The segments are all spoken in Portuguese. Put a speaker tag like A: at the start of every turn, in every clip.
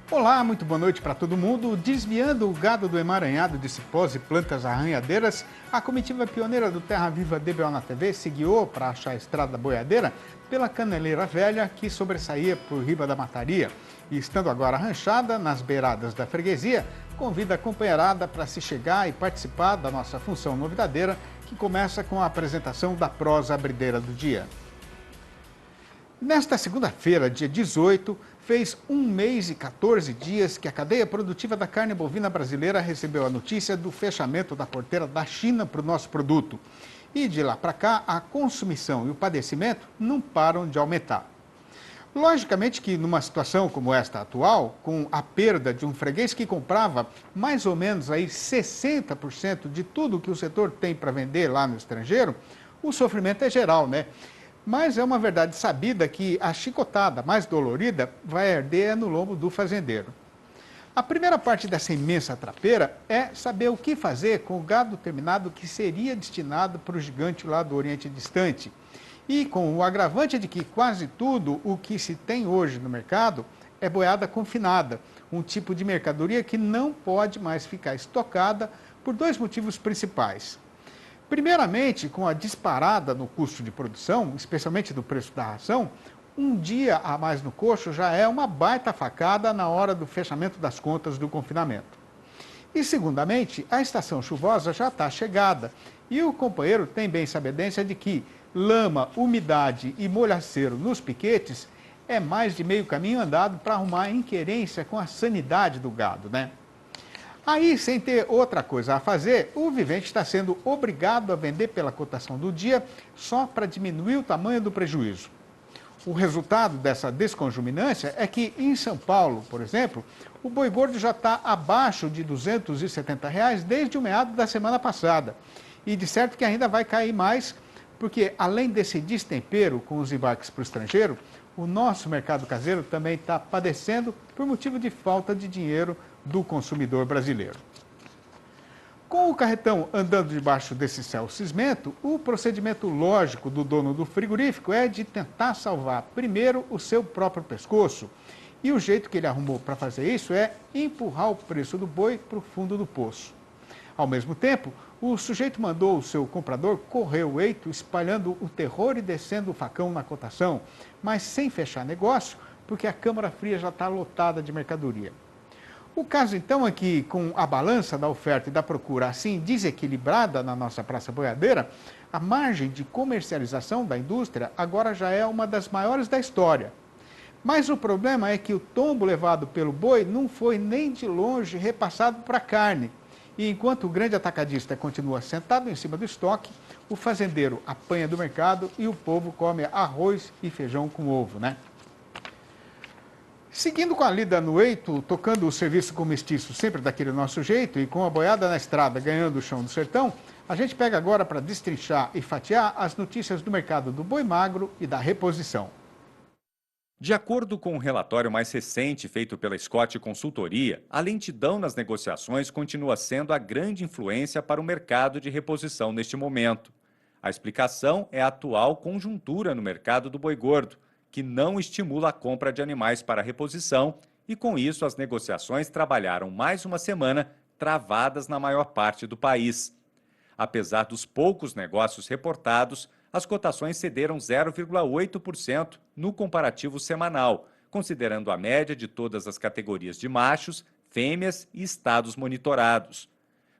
A: Olá, muito boa noite para todo mundo. Desviando o gado do emaranhado de cipós e plantas arranhadeiras, a comitiva pioneira do Terra Viva DBO na TV se guiou para achar a estrada boiadeira pela caneleira velha que sobressaía por riba da mataria. E estando agora arranchada nas beiradas da freguesia, convida a companheirada para se chegar e participar da nossa função novidadeira, que começa com a apresentação da prosa abrideira do dia. Nesta segunda-feira, dia 18, fez 1 mês e 14 dias que a cadeia produtiva da carne bovina brasileira recebeu a notícia do fechamento da porteira da China para o nosso produto. E de lá para cá, a consumição e o padecimento não param de aumentar. Logicamente que numa situação como esta atual, com a perda de um freguês que comprava mais ou menos aí 60% de tudo que o setor tem para vender lá no estrangeiro, o sofrimento é geral, né? Mas é uma verdade sabida que a chicotada mais dolorida vai arder no lombo do fazendeiro. A primeira parte dessa imensa trapeira é saber o que fazer com o gado terminado que seria destinado para o gigante lá do Oriente Distante. E com o agravante de que quase tudo o que se tem hoje no mercado é boiada confinada, um tipo de mercadoria que não pode mais ficar estocada por dois motivos principais. Primeiramente, com a disparada no custo de produção, especialmente do preço da ração, um dia a mais no coxo já é uma baita facada na hora do fechamento das contas do confinamento. E segundamente, a estação chuvosa já está chegada e o companheiro tem bem sabedência de que lama, umidade e molhaceiro nos piquetes é mais de meio caminho andado para arrumar inquerência com a sanidade do gado, né? Aí, sem ter outra coisa a fazer, o vivente está sendo obrigado a vender pela cotação do dia só para diminuir o tamanho do prejuízo. O resultado dessa desconjuminância é que, em São Paulo, por exemplo, o boi gordo já está abaixo de R$ 270 desde o meado da semana passada. E de certo que ainda vai cair mais, porque além desse destempero com os embarques para o estrangeiro, o nosso mercado caseiro também está padecendo por motivo de falta de dinheiro do consumidor brasileiro. Com o carretão andando debaixo desse céu cismento, o procedimento lógico do dono do frigorífico é de tentar salvar primeiro o seu próprio pescoço. E o jeito que ele arrumou para fazer isso é empurrar o preço do boi para o fundo do poço. Ao mesmo tempo, o sujeito mandou o seu comprador correr o eito, espalhando o terror e descendo o facão na cotação, mas sem fechar negócio, porque a Câmara Fria já está lotada de mercadoria. O caso, então, é que, com a balança da oferta e da procura assim desequilibrada na nossa praça boiadeira, a margem de comercialização da indústria agora já é uma das maiores da história. Mas o problema é que o tombo levado pelo boi não foi nem de longe repassado para a carne. E enquanto o grande atacadista continua sentado em cima do estoque, o fazendeiro apanha do mercado e o povo come arroz e feijão com ovo, né? Seguindo com a lida no eito, tocando o serviço com mestiço sempre daquele nosso jeito e com a boiada na estrada ganhando o chão do sertão, a gente pega agora para destrinchar e fatiar as notícias do mercado do boi magro e da reposição.
B: De acordo com um relatório mais recente feito pela Scott Consultoria, a lentidão nas negociações continua sendo a grande influência para o mercado de reposição neste momento. A explicação é a atual conjuntura no mercado do boi gordo, que não estimula a compra de animais para reposição e, com isso, as negociações trabalharam mais uma semana travadas na maior parte do país. Apesar dos poucos negócios reportados, as cotações cederam 0,8% no comparativo semanal, considerando a média de todas as categorias de machos, fêmeas e estados monitorados.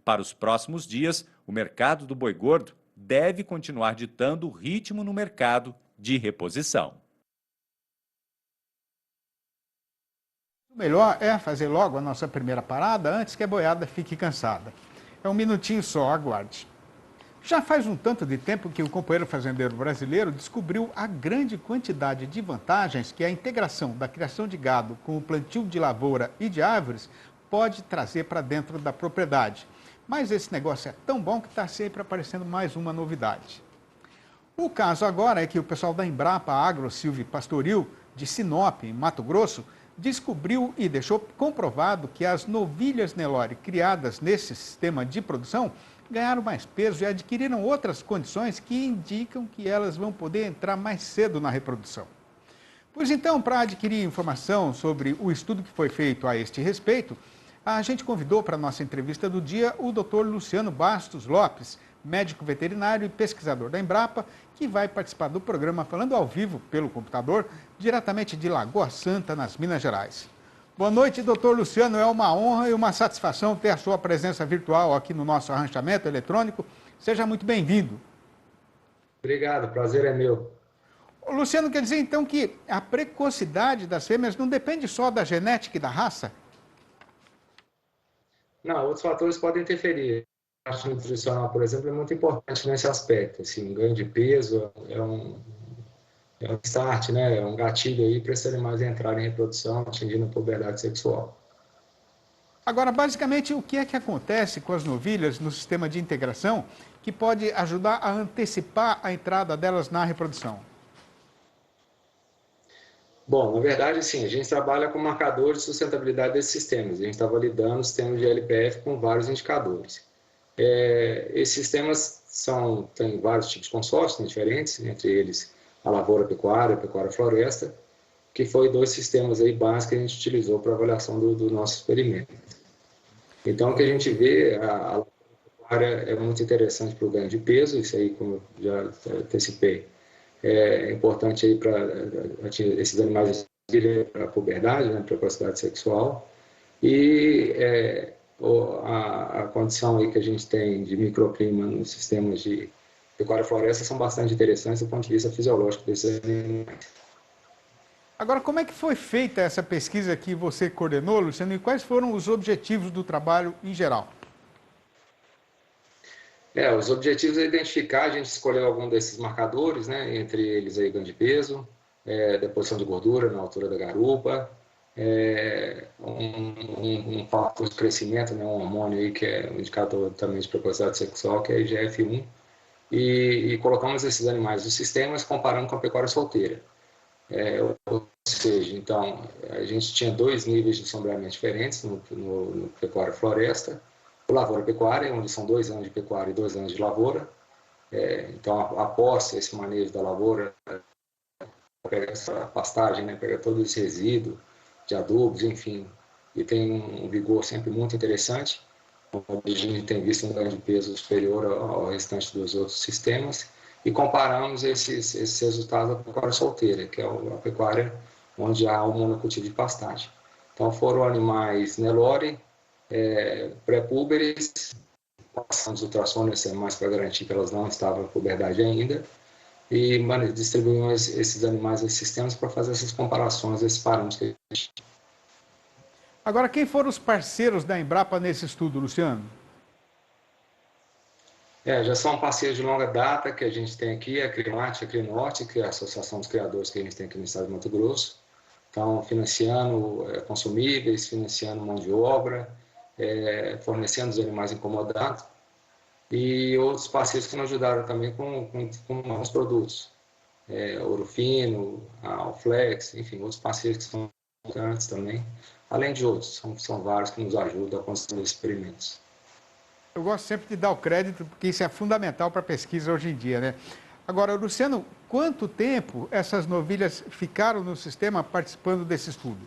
B: Para os próximos dias, o mercado do boi gordo deve continuar ditando o ritmo no mercado de reposição.
A: O melhor é fazer logo a nossa primeira parada antes que a boiada fique cansada. É um minutinho só, aguarde. Já faz um tanto de tempo que o companheiro fazendeiro brasileiro descobriu a grande quantidade de vantagens que a integração da criação de gado com o plantio de lavoura e de árvores pode trazer para dentro da propriedade. Mas esse negócio é tão bom que está sempre aparecendo mais uma novidade. O caso agora é que o pessoal da Embrapa Agro Silvio Pastoril, de Sinop, em Mato Grosso, descobriu e deixou comprovado que as novilhas Nelore criadas nesse sistema de produção ganharam mais peso e adquiriram outras condições que indicam que elas vão poder entrar mais cedo na reprodução. Pois então, para adquirir informação sobre o estudo que foi feito a este respeito, a gente convidou para a nossa entrevista do dia o Dr. Luciano Bastos Lopes, médico veterinário e pesquisador da Embrapa, que vai participar do programa falando ao vivo pelo computador, diretamente de Lagoa Santa, nas Minas Gerais. Boa noite, doutor Luciano. É uma honra e uma satisfação ter a sua presença virtual aqui no nosso arranchamento eletrônico. Seja muito bem-vindo.
C: Obrigado, o prazer é meu.
A: Luciano, quer dizer então que a precocidade das fêmeas não depende só da genética e da raça?
C: Não, outros fatores podem interferir. A parte nutricional, por exemplo, é muito importante nesse aspecto. Assim, ganho de peso é um start, né? É um gatilho aí para esses animais entrarem em reprodução, atingindo a puberdade sexual.
A: Agora, basicamente, o que é que acontece com as novilhas no sistema de integração que pode ajudar a antecipar a entrada delas na reprodução?
C: Bom, na verdade, sim, a gente trabalha com marcadores de sustentabilidade desses sistemas. A gente está validando o sistema de LPF com vários indicadores. Esses sistemas têm vários tipos de consórcios, né, diferentes, entre eles a lavoura-pecuária e a pecuária-floresta, que foi 2 sistemas aí básicos que a gente utilizou para avaliação do nosso experimento. Então, o que a gente vê, a lavoura-pecuária é muito interessante para o ganho de peso, isso aí, como eu já antecipei, é importante aí para esses animais para a puberdade, né, para a precocidade sexual. E a condição aí que a gente tem de microclima nos sistemas de pecuária e floresta são bastante interessantes do ponto de vista fisiológico desses animais.
A: Agora, como é que foi feita essa pesquisa que você coordenou, Luciano, e quais foram os objetivos do trabalho em geral?
C: Os objetivos é identificar, a gente escolheu algum desses marcadores, né, entre eles aí ganho de peso, deposição de gordura na altura da garupa, um fator de crescimento, né, um hormônio aí que é um indicador também de precocidade sexual, que é IGF-1, e colocamos esses animais nos sistemas comparando com a pecuária solteira. Ou seja, então, a gente tinha 2 níveis de sombreamento diferentes no pecuária floresta, o lavoura-pecuária, onde são 2 anos de pecuária e 2 anos de lavoura. Então, após esse manejo da lavoura, pega essa pastagem, né, pega todo esse resíduo de adubos, enfim, e tem um vigor sempre muito interessante. A gente tem visto um ganho de peso superior ao restante dos outros sistemas, e comparamos esses resultados da pecuária solteira, que é a pecuária onde há o monocultivo de pastagem. Então, foram animais Nelore, pré-púberes, passamos ultrassom nesses animais para garantir que elas não estavam em puberdade ainda, e distribuímos esses animais nesses sistemas para fazer essas comparações, esses parâmetros que a gente...
A: Agora, quem foram os parceiros da Embrapa nesse estudo, Luciano?
C: Já são parceiros de longa data que a gente tem aqui, a Crimate, a Crinorte, que é a Associação dos Criadores que a gente tem aqui no estado de Mato Grosso. Então, financiando consumíveis, financiando mão de obra, fornecendo os animais incomodados. E outros parceiros que nos ajudaram também com os produtos. Ouro Fino, a Alflex, enfim, outros parceiros que são importantes também. Além de outros, são vários que nos ajudam a construir experimentos.
A: Eu gosto sempre de dar o crédito, porque isso é fundamental para a pesquisa hoje em dia, né? Agora, Luciano, quanto tempo essas novilhas ficaram no sistema participando desse estudo?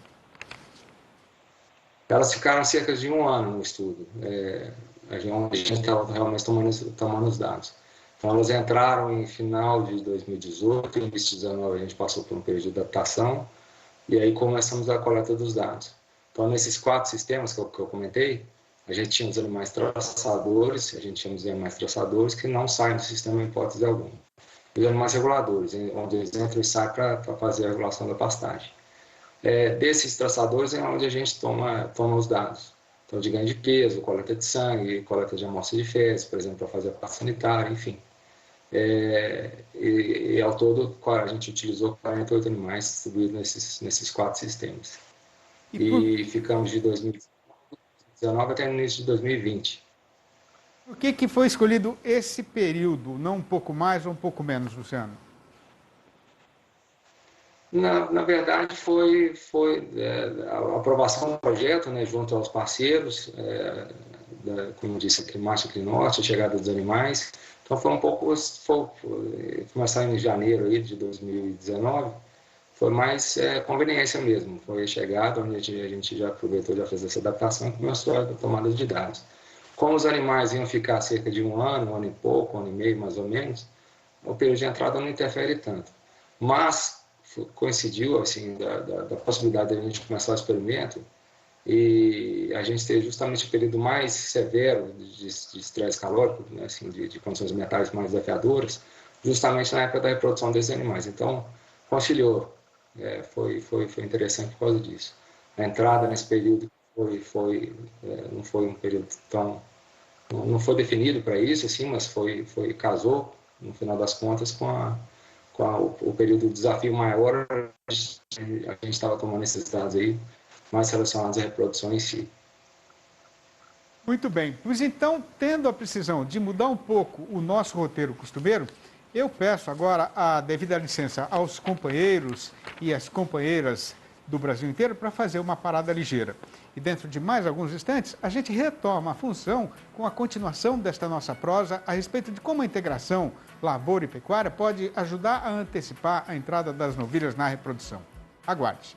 C: Elas ficaram cerca de 1 ano no estudo, a gente estava realmente tomando os dados. Então, elas entraram em final de 2018, início de 2019 a gente passou por um período de adaptação, e aí começamos a coleta dos dados. Então, nesses 4 sistemas que eu comentei, a gente tinha os animais traçadores, que não saem do sistema em hipótese alguma. E os animais reguladores, onde eles entram e saem para fazer a regulação da pastagem. Desses traçadores é onde a gente toma os dados. Então, de ganho de peso, coleta de sangue, coleta de amostra de fezes, por exemplo, para fazer a parte sanitária, enfim. E ao todo, a gente utilizou 48 animais distribuídos nesses 4 sistemas. E ficamos de 2019 até o início de 2020.
A: Por que foi escolhido esse período, não um pouco mais ou um pouco menos, Luciano?
C: Na verdade, foi a aprovação do projeto, né, junto aos parceiros, como eu disse, Crimate e Crinorte, a chegada dos animais. Então, foi começar em janeiro aí de 2019. foi mais conveniência mesmo, foi a chegada onde a gente já aproveitou, já fez essa adaptação e começou a tomada de dados. Como os animais iam ficar cerca de um ano e pouco, um ano e meio mais ou menos, o período de entrada não interfere tanto. Mas coincidiu assim, da possibilidade de a gente começar o experimento e a gente ter justamente o período mais severo de estresse calórico, né, assim, de condições metais mais desafiadoras, justamente na época da reprodução desses animais. Então, conciliou. Foi interessante por causa disso. A entrada nesse período não foi um período tão... Não foi definido para isso, assim, mas casou, no final das contas, com o período de desafio maior. A gente estava tomando esses dados aí, mais relacionados à reprodução em si.
A: Muito bem. Pois então, tendo a precisão de mudar um pouco o nosso roteiro costumeiro, eu peço agora a devida licença aos companheiros e às companheiras do Brasil inteiro para fazer uma parada ligeira. E dentro de mais alguns instantes, a gente retoma a função com a continuação desta nossa prosa a respeito de como a integração lavoura e pecuária pode ajudar a antecipar a entrada das novilhas na reprodução. Aguarde.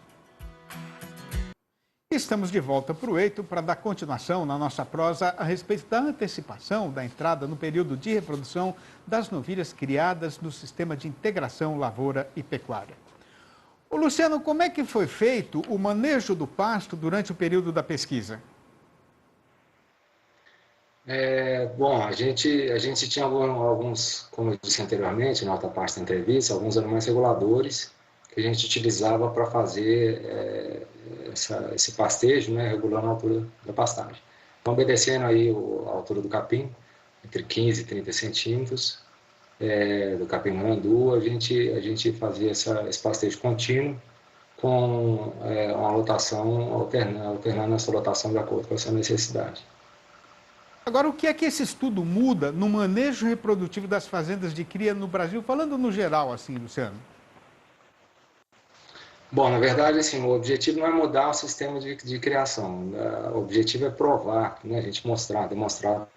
A: Estamos de volta para o Eito para dar continuação na nossa prosa a respeito da antecipação da entrada no período de reprodução das novilhas criadas no sistema de integração lavoura e pecuária. Ô Luciano, como é que foi feito o manejo do pasto durante o período da pesquisa?
C: Bom, a gente tinha alguns, como eu disse anteriormente, na outra parte da entrevista, alguns animais reguladores que a gente utilizava para fazer esse pastejo, né, regulando a altura da pastagem. Então, obedecendo aí a altura do capim, entre 15 e 30 centímetros do capim marandu, a gente fazia esse pastejo contínuo com uma lotação, alternando essa lotação de acordo com essa necessidade.
A: Agora, o que é que esse estudo muda no manejo reprodutivo das fazendas de cria no Brasil, falando no geral assim, Luciano?
C: Bom, na verdade, assim, o objetivo não é mudar o sistema de criação. O objetivo é provar, né, a gente demonstrar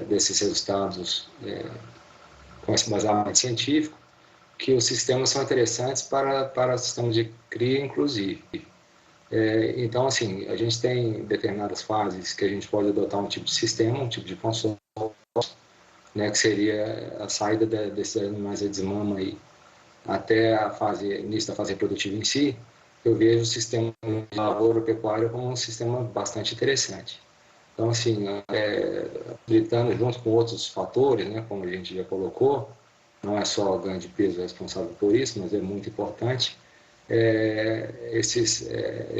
C: desses resultados com esse embasamento científico, que os sistemas são interessantes para o sistema de cria, inclusive. Então, assim, a gente tem determinadas fases que a gente pode adotar um tipo de sistema, um tipo de consórcio, né, que seria a saída desses animais de desmama aí, até início da fase reprodutiva em si. Eu vejo o sistema de lavoura pecuária como um sistema bastante interessante. Então, assim, acreditando junto com outros fatores, né, como a gente já colocou, não é só o ganho de peso responsável por isso, mas é muito importante,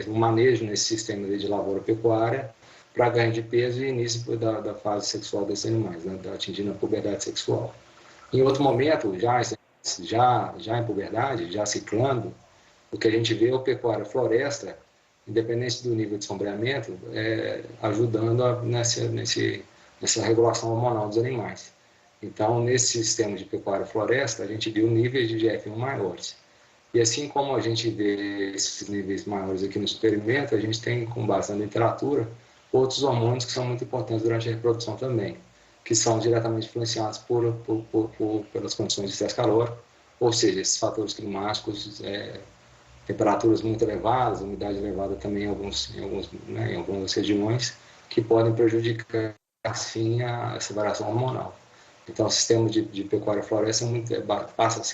C: o manejo nesse sistema de lavoura pecuária para ganho de peso e início da fase sexual desses animais, né, atingindo a puberdade sexual. Em outro momento, já em puberdade, já ciclando, o que a gente vê é o pecuária floresta, independente do nível de sombreamento, ajudando nessa regulação hormonal dos animais. Então, nesse sistema de pecuária floresta, a gente viu níveis de GF1 maiores. E assim como a gente vê esses níveis maiores aqui no experimento, a gente tem, com base na literatura, outros hormônios que são muito importantes durante a reprodução também, que são diretamente influenciados pelas condições de estresse calórico, ou seja, esses fatores climáticos, temperaturas muito elevadas, umidade elevada também em algumas regiões, que podem prejudicar, assim, essa variação hormonal. Então, o sistema de pecuária floresta passa a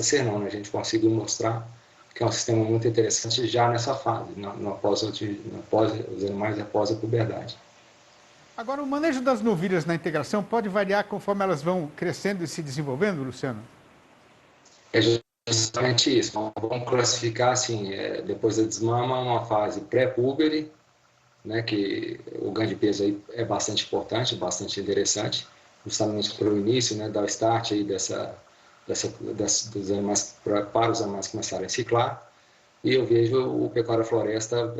C: ser não, né? A gente conseguiu mostrar que é um sistema muito interessante já nessa fase, após os animais após a puberdade.
A: Agora, o manejo das novilhas na integração pode variar conforme elas vão crescendo e se desenvolvendo, Luciano?
C: É justamente isso. Vamos classificar assim, depois da desmama, uma fase pré-púbere, né, que o ganho de peso aí é bastante importante, bastante interessante, justamente para o início, né, dar o start aí dos animais, para os animais começarem a ciclar. E eu vejo o pecuária floresta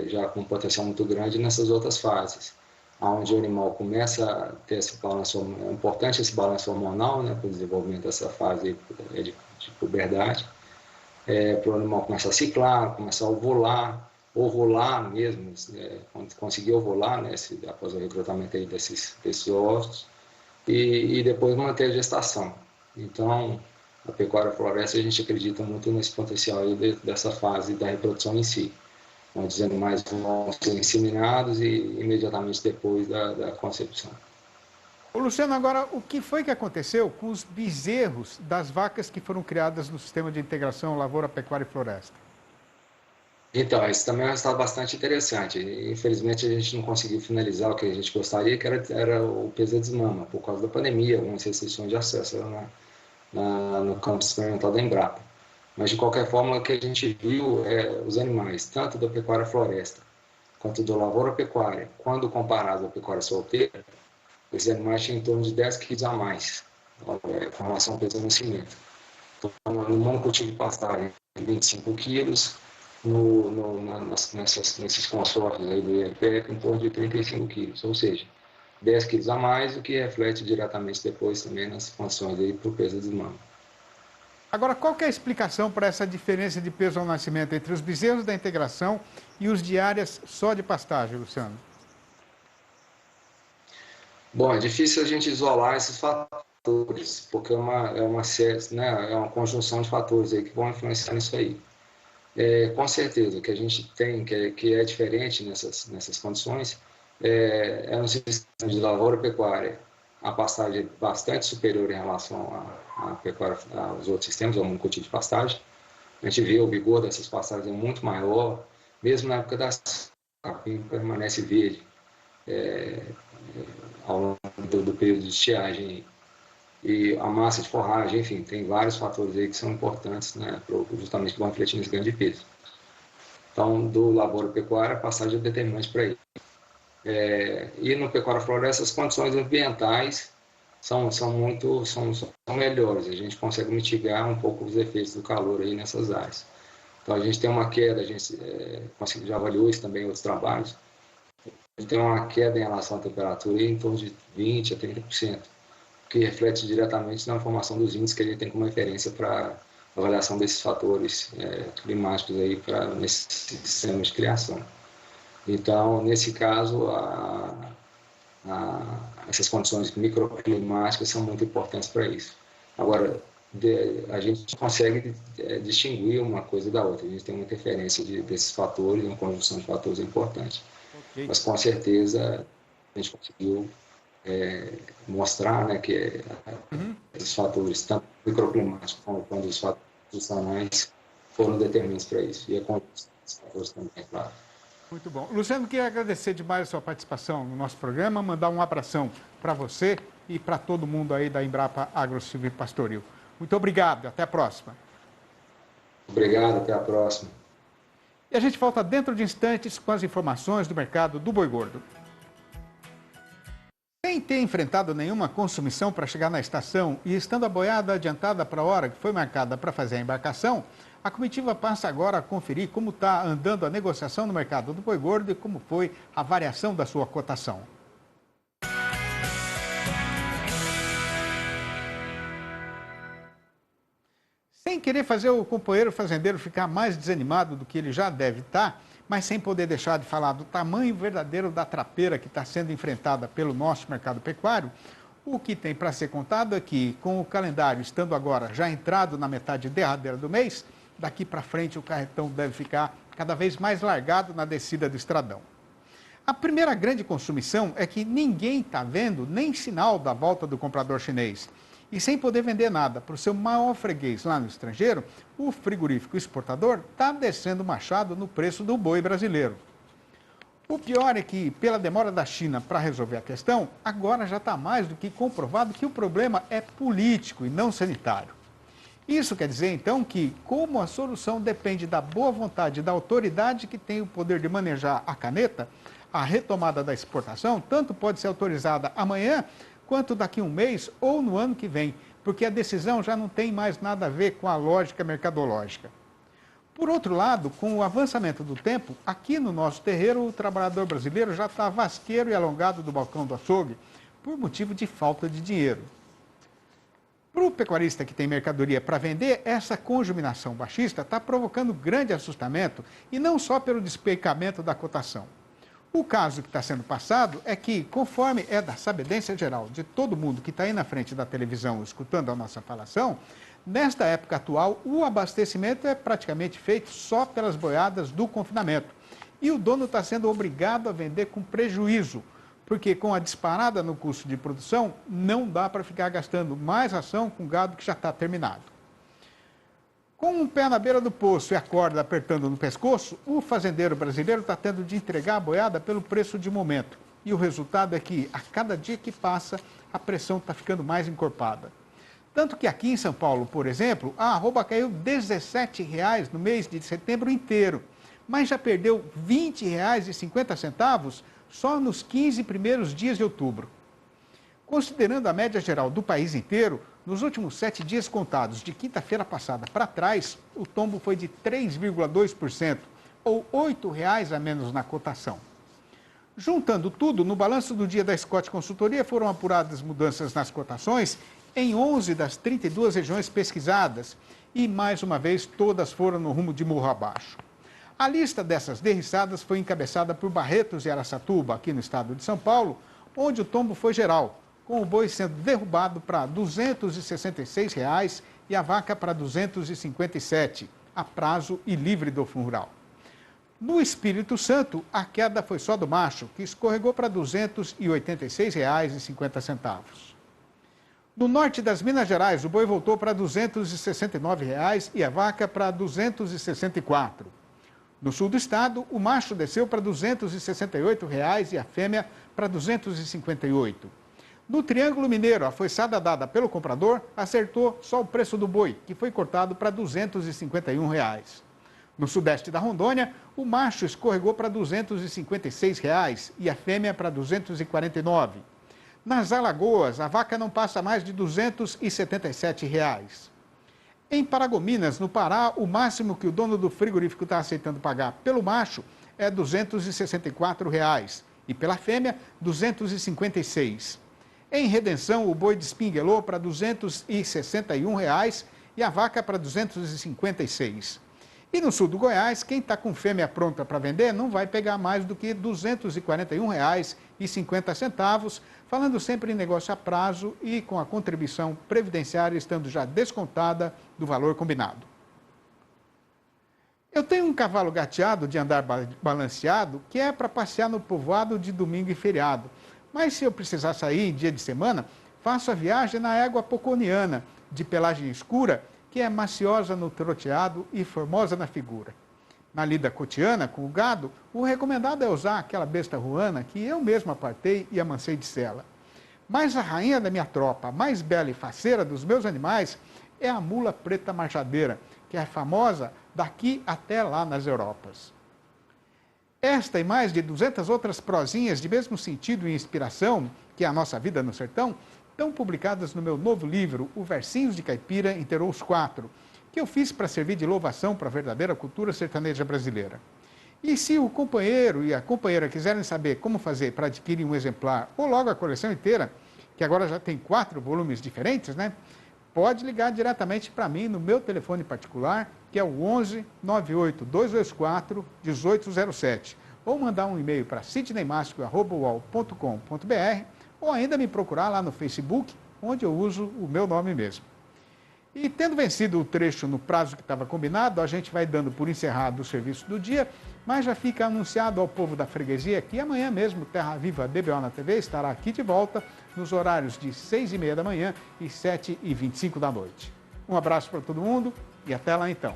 C: já com um potencial muito grande nessas outras fases, onde o animal começa a ter esse balanço, é importante esse balanço hormonal, né, para o desenvolvimento dessa fase de puberdade, para o animal começar a ciclar, começar a ovular mesmo, conseguir ovular, né, após o recrutamento aí desses ovos, e depois manter a gestação. Então, a pecuária floresta, a gente acredita muito nesse potencial aí dessa fase da reprodução em si, onde os animais vão ser inseminados e imediatamente depois da concepção.
A: Ô Luciano, agora, o que foi que aconteceu com os bezerros das vacas que foram criadas no sistema de integração lavoura, pecuária e floresta?
C: Então, esse também é um resultado bastante interessante. Infelizmente, a gente não conseguiu finalizar o que a gente gostaria, que era o peso de desmama, por causa da pandemia, algumas restrições de acesso no campo experimental da Embrapa. Mas, de qualquer forma, o que a gente viu é os animais, tanto da pecuária floresta quanto da lavoura-pecuária, quando comparados à pecuária solteira, esses animais tinham em torno de 10 quilos a mais, com relação ao peso do nascimento. Então, no monocultivo de pastagem, 25 quilos, nesses consórcios aí do IEPEC, em torno de 35 quilos, ou seja, 10 quilos a mais, o que reflete diretamente depois também nas funções aí para o peso de mama.
A: Agora, qual que é a explicação para essa diferença de peso ao nascimento entre os bezerros da integração e os de áreas só de pastagem, Luciano?
C: Bom, é difícil a gente isolar esses fatores, porque é uma conjunção de fatores aí que vão influenciar nisso aí. Com certeza, o que a gente tem, que é diferente nessas condições, é um sistema de lavoura-pecuária, a pastagem é bastante superior em relação à pecuária, aos outros sistemas, ao monocultivo de pastagem. A gente vê o vigor dessas pastagens é muito maior, mesmo na época da capim permanece verde ao longo do período de estiagem. E a massa de forragem, enfim, tem vários fatores aí que são importantes, né, justamente que vão refletir nesse ganho de peso. Então, do lavoura-pecuária, a pastagem é determinante para ele. E no pecuária-floresta, as condições ambientais são melhores, a gente consegue mitigar um pouco os efeitos do calor aí nessas áreas. Então, a gente tem uma queda, a gente já avaliou isso também em outros trabalhos, a gente tem uma queda em relação à temperatura aí, em torno de 20% a 30%. Que reflete diretamente na formação dos índices que a gente tem como referência para a avaliação desses fatores climáticos aí nesse sistema de criação. Então, nesse caso, essas condições microclimáticas são muito importantes para isso. Agora, a gente consegue distinguir uma coisa da outra, a gente tem uma interferência desses fatores, uma conjunção de fatores importante. Okay. Mas, com certeza, a gente conseguiu mostrar, né, que esses fatores, tanto microclimáticos quanto os fatores institucionais, foram determinantes para isso. E a condição desses fatores também, é claro.
A: Muito bom. Luciano, queria agradecer demais a sua participação no nosso programa, mandar um abração para você e para todo mundo aí da Embrapa Agro Silvio Pastoril. Muito obrigado, até a próxima.
C: Obrigado, até a próxima.
A: E a gente volta dentro de instantes com as informações do mercado do boi gordo. Sem ter enfrentado nenhuma consumição para chegar na estação e estando a boiada adiantada para a hora que foi marcada para fazer a embarcação, a comitiva passa agora a conferir como está andando a negociação no mercado do boi gordo e como foi a variação da sua cotação. Sem querer fazer o companheiro fazendeiro ficar mais desanimado do que ele já deve estar, mas sem poder deixar de falar do tamanho verdadeiro da trapeira que está sendo enfrentada pelo nosso mercado pecuário, o que tem para ser contado é que, com o calendário estando agora já entrado na metade derradeira do mês, daqui para frente o carretão deve ficar cada vez mais largado na descida do estradão. A primeira grande consumição é que ninguém está vendo nem sinal da volta do comprador chinês. E sem poder vender nada para o seu maior freguês lá no estrangeiro, o frigorífico exportador está descendo o machado no preço do boi brasileiro. O pior é que, pela demora da China para resolver a questão, agora já está mais do que comprovado que o problema é político e não sanitário. Isso quer dizer, então, que, como a solução depende da boa vontade da autoridade que tem o poder de manejar a caneta, a retomada da exportação tanto pode ser autorizada amanhã, quanto daqui a um mês ou no ano que vem, porque a decisão já não tem mais nada a ver com a lógica mercadológica. Por outro lado, com o avançamento do tempo, aqui no nosso terreiro, o trabalhador brasileiro já está vasqueiro e alongado do balcão do açougue, por motivo de falta de dinheiro. Para o pecuarista que tem mercadoria para vender, essa conjuminação baixista está provocando grande assustamento, e não só pelo despencamento da cotação. O caso que está sendo passado é que, conforme é da sabedência geral de todo mundo que está aí na frente da televisão escutando a nossa falação, Nesta época atual, o abastecimento é praticamente feito só pelas boiadas do confinamento. E o dono está sendo obrigado a vender com prejuízo, porque com a disparada no custo de produção, não dá para ficar gastando mais ração com gado que já está terminado. Com um pé na beira do poço e a corda apertando no pescoço, o fazendeiro brasileiro está tendo de entregar a boiada pelo preço de momento. E o resultado é que, a cada dia que passa, a pressão está ficando mais encorpada. Tanto que aqui em São Paulo, por exemplo, a arroba caiu R$ 17,00 no mês de setembro inteiro, mas já perdeu R$ 20,50 só nos 15 primeiros dias de outubro. Considerando a média geral do país inteiro, nos últimos 7 dias contados, de quinta-feira passada para trás, o tombo foi de 3,2%, ou R$ 8,00 a menos na cotação. Juntando tudo, no balanço do dia da Scott Consultoria foram apuradas mudanças nas cotações em 11 das 32 regiões pesquisadas e, mais uma vez, todas foram no rumo de morro abaixo. A lista dessas derriçadas foi encabeçada por Barretos e Araçatuba, aqui no estado de São Paulo, onde o tombo foi geral, com o boi sendo derrubado para R$ 266,00 e a vaca para R$ 257,00, a prazo e livre do fundo rural. No Espírito Santo, a queda foi só do macho, que escorregou para R$ 286,50. No norte das Minas Gerais, o boi voltou para R$ 269,00 e a vaca para R$ 264,00. No sul do estado, o macho desceu para R$ 268,00 e a fêmea para R$ 258,00. No Triângulo Mineiro, a foiçada dada pelo comprador acertou só o preço do boi, que foi cortado para R$ 251,00. No sudeste da Rondônia, o macho escorregou para R$ 256,00 e a fêmea para R$ 249,00. Nas Alagoas, a vaca não passa mais de R$ 277,00. Em Paragominas, no Pará, o máximo que o dono do frigorífico está aceitando pagar pelo macho é R$ 264,00 e pela fêmea R$ 256,00. Em Redenção, o boi despinguelou para R$ 261,00 e a vaca para R$ 256,00. E no sul do Goiás, quem está com fêmea pronta para vender não vai pegar mais do que R$ 241,50, falando sempre em negócio a prazo e com a contribuição previdenciária estando já descontada do valor combinado. Eu tenho um cavalo gateado de andar balanceado que é para passear no povoado de domingo e feriado. Mas se eu precisar sair em dia de semana, faço a viagem na égua poconiana, de pelagem escura, que é maciosa no troteado e formosa na figura. Na lida cotidiana, com o gado, o recomendado é usar aquela besta ruana que eu mesmo apartei e amancei de sela. Mas a rainha da minha tropa, a mais bela e faceira dos meus animais, é a mula preta marchadeira, que é famosa daqui até lá nas Europas. Esta e mais de 200 outras prosinhas de mesmo sentido e inspiração, que é a nossa vida no sertão, estão publicadas no meu novo livro, O Versinhos de Caipira, inteirou os 4, que eu fiz para servir de louvação para a verdadeira cultura sertaneja brasileira. E se o companheiro e a companheira quiserem saber como fazer para adquirir um exemplar ou logo a coleção inteira, que agora já tem 4 volumes diferentes, né? Pode ligar diretamente para mim no meu telefone particular, que é o 11 98 224 1807, ou mandar um e-mail para sidneymasco@uol.com.br, ou ainda me procurar lá no Facebook, onde eu uso o meu nome mesmo. E tendo vencido o trecho no prazo que estava combinado, a gente vai dando por encerrado o serviço do dia, mas já fica anunciado ao povo da freguesia que amanhã mesmo Terra Viva DBO na TV estará aqui de volta nos horários de 6h30 da manhã e 7h25 da noite. Um abraço para todo mundo e até lá então.